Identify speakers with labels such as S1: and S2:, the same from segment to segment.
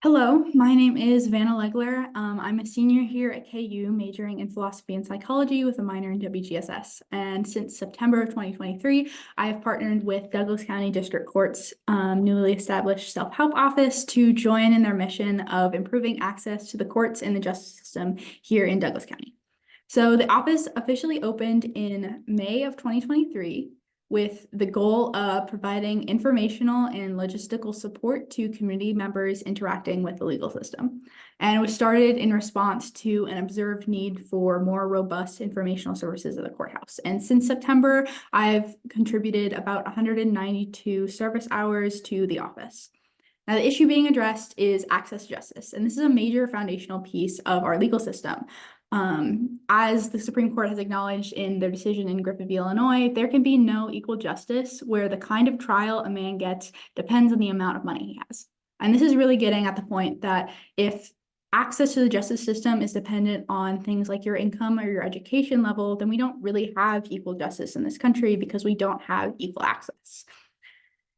S1: Hello, my name is Vanna Legler. I'm a senior here at KU, majoring in philosophy and psychology with a minor in WGSS. And since September of 2023, I have partnered with Douglas County District Court's newly established self-help office to join in their mission of improving access to the courts and the justice system here in Douglas County. So the office officially opened in May of 2023 with the goal of providing informational and logistical support to community members interacting with the legal system. And it was started in response to an observed need for more robust informational services at the courthouse. And since September, I've contributed about 192 service hours to the office. Now, the issue being addressed is access to justice, and this is a major foundational piece of our legal system. As the Supreme Court has acknowledged in their decision in Griffith v. Illinois, there can be no equal justice where the kind of trial a man gets depends on the amount of money he has. And this is really getting at the point that if access to the justice system is dependent on things like your income or your education level, then we don't really have equal justice in this country because we don't have equal access.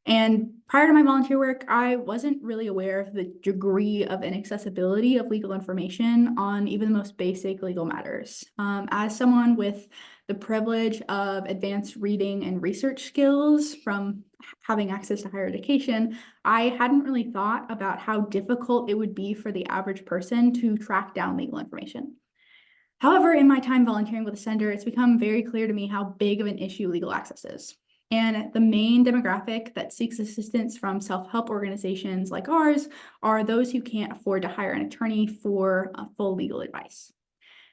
S1: And prior to my volunteer work, I wasn't really aware of the degree of inaccessibility of legal information on even the most basic legal matters. As someone with the privilege of advanced reading and research skills from having access to higher education, I hadn't really thought about how difficult it would be for the average person to track down legal information. However, in my time volunteering with the center, it's become very clear to me how big of an issue legal access is. And the main demographic that seeks assistance from self-help organizations like ours are those who can't afford to hire an attorney for full legal advice.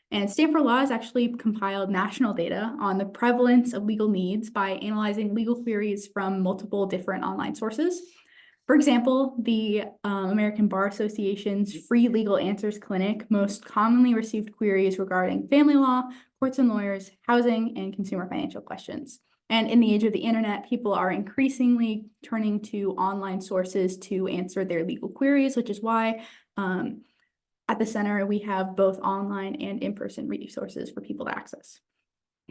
S1: And Stanford Law has actually compiled national data on the prevalence of legal needs by analyzing legal queries from multiple different online sources. For example, the American Bar Association's Free Legal Answers Clinic most commonly received queries regarding family law, courts and lawyers, housing, and consumer financial questions. And in the age of the internet, people are increasingly turning to online sources to answer their legal queries, which is why at the center, we have both online and in-person resources for people to access.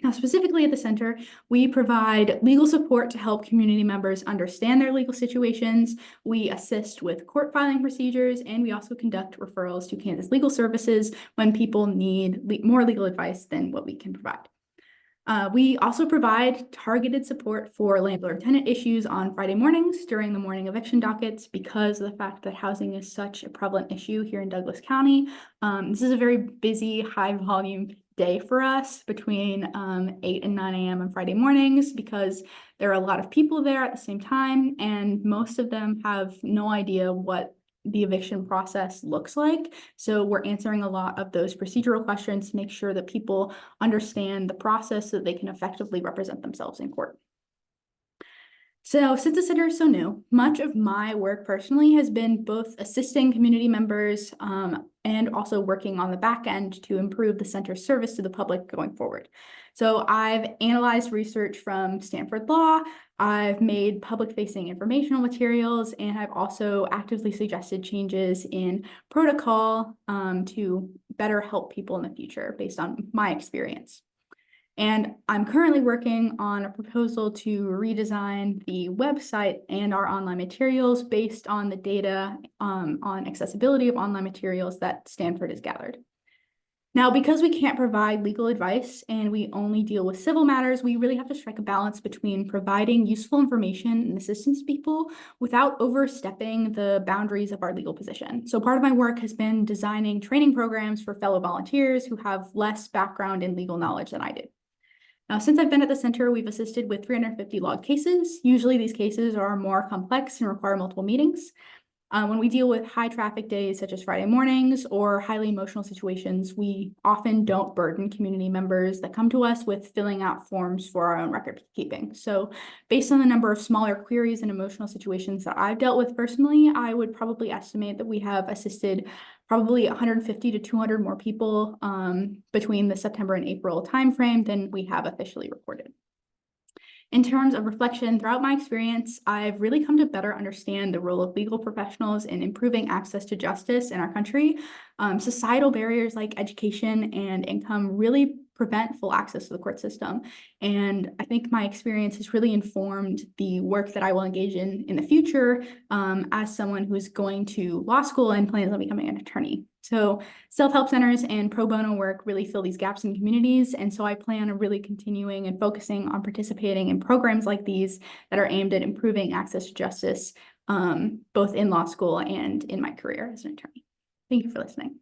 S1: Now, specifically at the center, we provide legal support to help community members understand their legal situations. We assist with court filing procedures, and we also conduct referrals to Kansas Legal Services when people need more legal advice than what we can provide. We also provide targeted support for landlord-tenant issues on Friday mornings during the morning eviction dockets because of the fact that housing is such a prevalent issue here in Douglas County. This is a very busy, high-volume day for us between 8 and 9 a.m. on Friday mornings because there are a lot of people there at the same time, and most of them have no idea what the eviction process looks like. So we're answering a lot of those procedural questions to make sure that people understand the process so that they can effectively represent themselves in court. So since the center is so new, much of my work personally has been both assisting community members and also working on the back end to improve the center's service to the public going forward. So I've analyzed research from Stanford Law, I've made public-facing informational materials, and I've also actively suggested changes in protocol to better help people in the future based on my experience. And I'm currently working on a proposal to redesign the website and our online materials based on the data on accessibility of online materials that Stanford has gathered. Now, because we can't provide legal advice and we only deal with civil matters, we really have to strike a balance between providing useful information and assistance to people without overstepping the boundaries of our legal position. So part of my work has been designing training programs for fellow volunteers who have less background in legal knowledge than I do. Now, since I've been at the center, we've assisted with 350 log cases. Usually these cases are more complex and require multiple meetings. When we deal with high traffic days, such as Friday mornings or highly emotional situations, we often don't burden community members that come to us with filling out forms for our own record keeping. So based on the number of smaller queries and emotional situations that I've dealt with personally, I would probably estimate that we have assisted probably 150 to 200 more people between the September and April timeframe than we have officially reported. In terms of reflection, throughout my experience, I've really come to better understand the role of legal professionals in improving access to justice in our country. Societal barriers like education and income really prevent full access to the court system. And I think my experience has really informed the work that I will engage in the future as someone who is going to law school and plans on becoming an attorney. So self-help centers and pro bono work really fill these gaps in communities. And so I plan on really continuing and focusing on participating in programs like these that are aimed at improving access to justice, both in law school and in my career as an attorney. Thank you for listening.